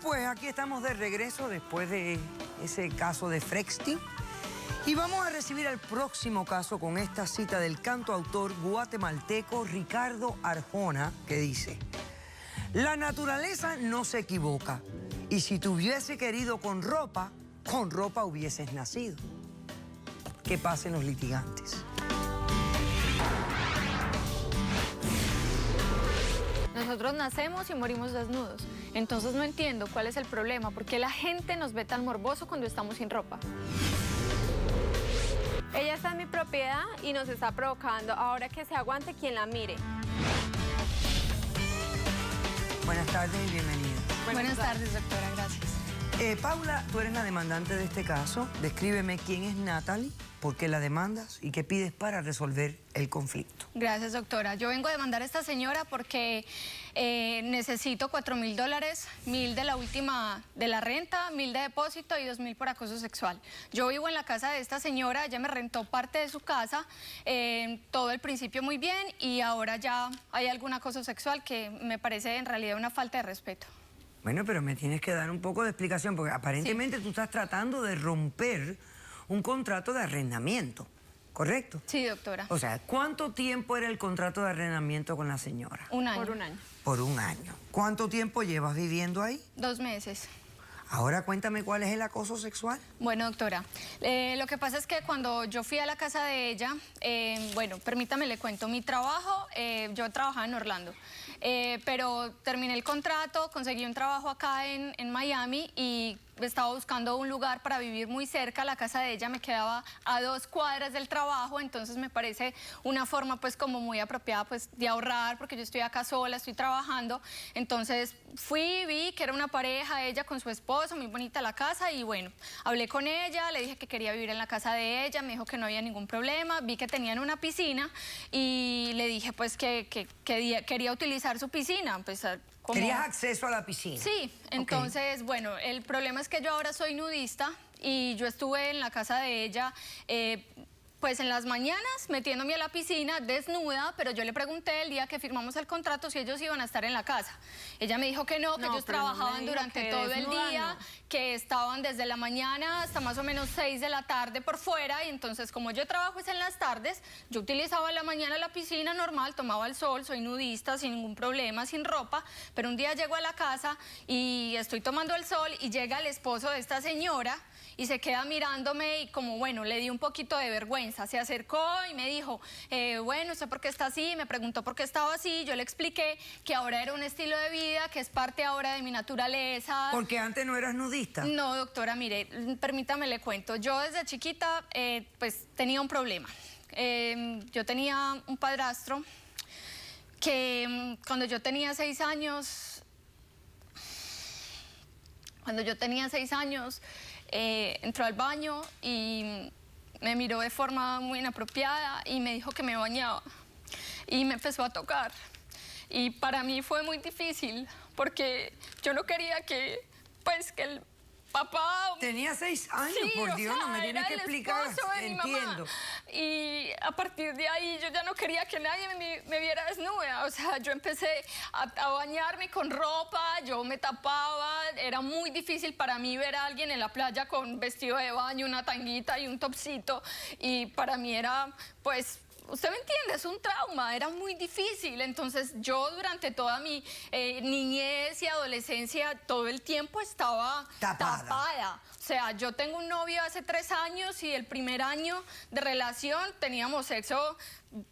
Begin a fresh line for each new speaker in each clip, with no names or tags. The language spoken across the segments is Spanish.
pues aquí estamos de regreso después de ese caso de Frexty. Y vamos a recibir el próximo caso con esta cita del cantautor guatemalteco Ricardo Arjona, que dice: la naturaleza no se equivoca, y si te hubiese querido con ropa hubieses nacido. Que pasen los litigantes.
Nosotros nacemos y morimos desnudos. Entonces no entiendo cuál es el problema, por qué la gente nos ve tan morboso cuando estamos sin ropa.
Ella está en mi propiedad y nos está provocando. Ahora que se aguante quien la mire.
Buenas tardes y bienvenida.
Buenas tardes, doctora, gracias.
Paula, tú eres la demandante de este caso. Descríbeme quién es Natalie, por qué la demandas y qué pides para resolver el conflicto.
Gracias, doctora. Yo vengo a demandar a esta señora porque necesito $4.000, $1.000 de la última de la renta, $1.000 de depósito y $2.000 por acoso sexual. Yo vivo en la casa de esta señora, ella me rentó parte de su casa, todo el principio muy bien, y ahora ya hay algún acoso sexual que me parece en realidad una falta de respeto.
Bueno, pero me tienes que dar un poco de explicación, porque aparentemente tú estás tratando de romper un contrato de arrendamiento, ¿correcto?
Sí, doctora.
O sea, ¿cuánto tiempo era el contrato de arrendamiento con la señora?
Un año.
Por un año.
Por un año. ¿Cuánto tiempo llevas viviendo ahí?
2 meses.
Ahora cuéntame cuál es el acoso sexual.
Bueno, doctora, lo que pasa es que cuando yo fui a la casa de ella, bueno, permítame le cuento, mi trabajo, yo trabajaba en Orlando, pero terminé el contrato, conseguí un trabajo acá en Miami y estaba buscando un lugar para vivir muy cerca. La casa de ella me quedaba a 2 cuadras del trabajo, entonces me parece una forma pues como muy apropiada pues de ahorrar, porque yo estoy acá sola, estoy trabajando. Entonces fui, vi que era una pareja, ella con su esposo, muy bonita la casa, y bueno, hablé con ella, le dije que quería vivir en la casa de ella, me dijo que no había ningún problema, vi que tenían una piscina y le dije pues que quería utilizar su piscina, pues
¿Querías acceso a la piscina?
Sí, entonces, bueno, el problema es que yo ahora soy nudista y yo estuve en la casa de ella, pues en las mañanas metiéndome a la piscina desnuda, pero yo le pregunté el día que firmamos el contrato si ellos iban a estar en la casa. Ella me dijo que no, que ellos trabajaban durante todo el día, que estaban desde la mañana hasta más o menos 6 de la tarde por fuera, y entonces como yo trabajo es en las tardes, yo utilizaba en la mañana la piscina normal, tomaba el sol, soy nudista sin ningún problema, sin ropa, pero un día llego a la casa y estoy tomando el sol y llega el esposo de esta señora y se queda mirándome y como, bueno, le di un poquito de vergüenza. Se acercó y me dijo, bueno, ¿usted por qué está así? Me preguntó por qué estaba así. Yo le expliqué que ahora era un estilo de vida, que es parte ahora de mi naturaleza.
¿Porque antes no eras nudista?
No, doctora, mire, permítame le cuento. Yo desde chiquita, pues, tenía un problema. Yo tenía un padrastro que cuando yo tenía 6 años... entró al baño y me miró de forma muy inapropiada y me dijo que me bañaba y me empezó a tocar, y para mí fue muy difícil porque yo no quería que el papá...
Tenía 6 años,
sí,
por Dios, no me tienes que explicar,
entiendo. Y a partir de ahí yo ya no quería que nadie me viera desnuda, o sea, yo empecé a bañarme con ropa, yo me tapaba, era muy difícil para mí ver a alguien en la playa con vestido de baño, una tanguita y un topsito, y para mí era, pues... Usted me entiende, es un trauma, era muy difícil. Entonces yo durante toda mi niñez y adolescencia todo el tiempo estaba tapada. O sea, yo tengo un novio hace 3 años y el primer año de relación teníamos sexo,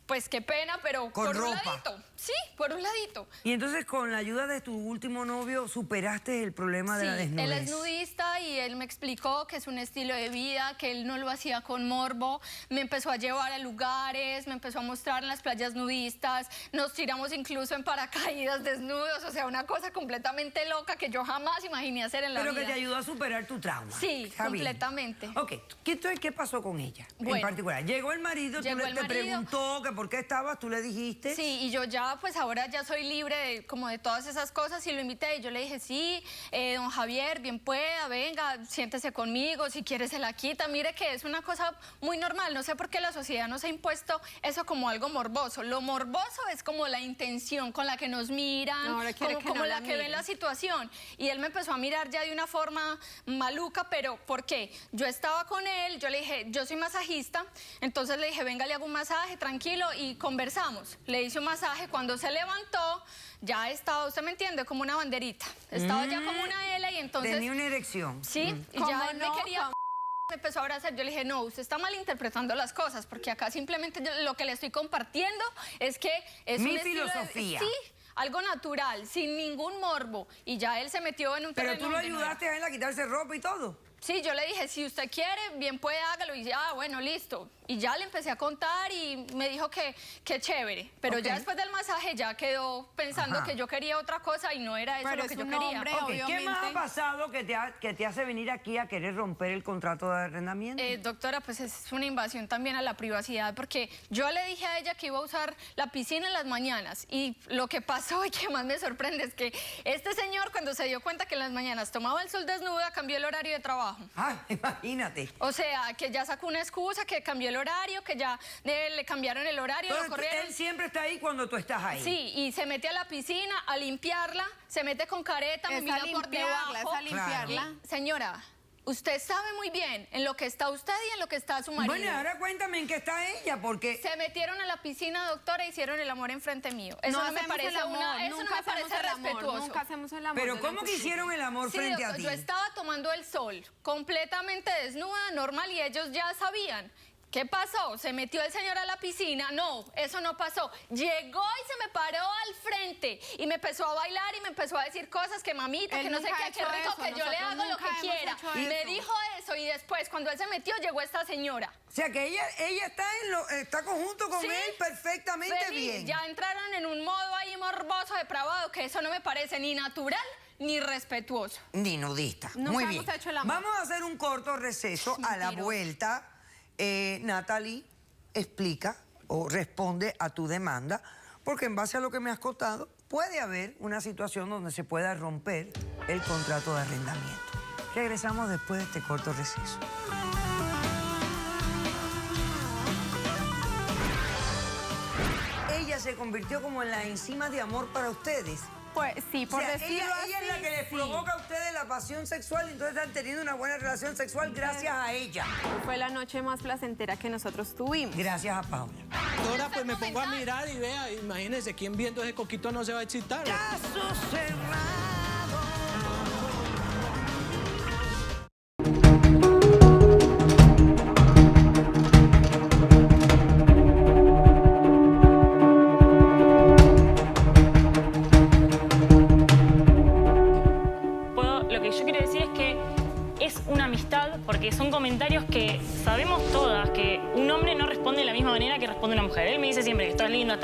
pues qué pena, pero por un ladito. Sí, por un ladito.
Y entonces con la ayuda de tu último novio superaste el problema de la desnudez.
Él es nudista y él me explicó que es un estilo de vida, que él no lo hacía con morbo. Me empezó a llevar a lugares, me empezó a mostrar en las playas nudistas, nos tiramos incluso en paracaídas desnudos, o sea, una cosa completamente loca que yo jamás imaginé hacer en la vida.
Pero que te ayudó a superar tu trauma.
Sí, completamente.
Ok, ¿qué pasó con ella en particular? Llegó el marido, te preguntó que por qué estabas, tú le dijiste.
Sí, y yo ya, pues ahora ya soy libre de todas esas cosas, y lo invité y yo le dije, sí, don Javier, bien pueda, venga, siéntese conmigo, si quiere se la quita. Mire que es una cosa muy normal, no sé por qué la sociedad nos ha impuesto eso como algo morboso. Lo morboso es como la intención con la que nos miran,
Ahora quiere que
como
no
la
la
que ven
miren.
la situación. Y él me empezó a mirar ya de una forma maluca, pero ¿por qué? Yo estaba con él, yo le dije, yo soy masajista, entonces le dije, venga, le hago un masaje, tranquilo, y conversamos. Le hice un masaje, cuando se levantó, ya estaba, usted me entiende, como una banderita. Estaba ya como una L y entonces...
Tenía una erección.
Sí, y
¿Cómo
ya él me
no?
quería... Me empezó a abrazar, yo le dije, no, usted está malinterpretando las cosas, porque acá simplemente lo que le estoy compartiendo es que es
Mi
un estilo
filosofía.
sí, algo natural, sin ningún morbo. Y ya él se metió en un
Pero
terreno
tú lo
donde no era.
ayudaste a él a quitarse ropa y todo.
Sí, yo le dije, si usted quiere, bien puede, hágalo. Y ya, bueno, listo. Y ya le empecé a contar y me dijo que chévere. Pero
Ok.
ya después del masaje ya quedó pensando
Ajá.
que yo quería otra cosa y no era eso
Pero
lo
es
que yo
un
quería.
hombre,
Ok, ¿qué más
obviamente.
ha pasado que te hace venir aquí a querer romper el contrato de arrendamiento?
Doctora, pues es una invasión también a la privacidad porque yo le dije a ella que iba a usar la piscina en las mañanas y lo que pasó y que más me sorprende es que este señor cuando se dio cuenta que en las mañanas tomaba el sol desnuda cambió el horario de trabajo.
Ah, imagínate.
O sea, que ya sacó una excusa, que cambió el horario, que ya le cambiaron el horario, lo
Entonces,
corrieron.
él siempre está ahí cuando tú estás ahí.
Sí, y se mete a la piscina a limpiarla, se mete con careta, me
Es
mira
a
por
limpiarla,
debajo.
es a limpiarla.
Y, señora, usted sabe muy bien en lo que está usted y en lo que está su marido.
Bueno, ahora cuéntame en qué está ella, porque...
Se metieron a la piscina, doctora, e hicieron el amor enfrente mío. Eso no, me
hacemos
parece
el amor,
eso no
nunca
me
hacemos
parece
el amor,
respetuoso.
Nunca hacemos el amor.
Pero
delante
¿cómo que
de
hicieron el amor
Sí,
frente a
doctor,
ti?
yo estaba tomando el sol, completamente desnuda, normal, y ellos ya sabían. ¿Qué pasó? ¿Se metió el señor a la piscina? No, eso no pasó. Llegó y se me paró al frente y me empezó a bailar y me empezó a decir cosas que mamita,
Él
que no sé
nunca
qué,
ha
qué
hecho
rico,
eso,
que yo le
nosotros
hago lo
nunca
que
hemos
quiera.
hecho
Y me
eso.
dijo eso y después cuando él se metió llegó esta señora.
O sea, que ella está conjunto con
Sí,
él perfectamente
feliz.
bien.
Ya entraron en un modo ahí morboso, depravado, que eso no me parece ni natural ni respetuoso.
Ni nudista.
Nunca
Muy
hemos
bien.
hecho el amor.
Vamos a hacer un corto receso. A la
Mentiroso.
vuelta, Natalie explica o responde a tu demanda, porque en base a lo que me has contado, puede haber una situación donde se pueda romper el contrato de arrendamiento. Regresamos después de este corto receso. Ella se convirtió como en la enzima de amor para ustedes.
Pues sí, por
O sea,
decirlo
ella es la
así,
que les
sí.
provoca a ustedes la pasión sexual y entonces están teniendo una buena relación sexual gracias a ella.
Fue la noche más placentera que nosotros tuvimos.
Gracias a Paula.
Ahora pues me pongo a mirar y vea, imagínense, ¿quién viendo ese coquito no se va a excitar?
Caso cerrado.
Lo que yo quiero decir es que es una amistad, porque son comentarios que sabemos todas que un hombre no responde de la misma manera que responde una mujer. Él me dice siempre que estás linda,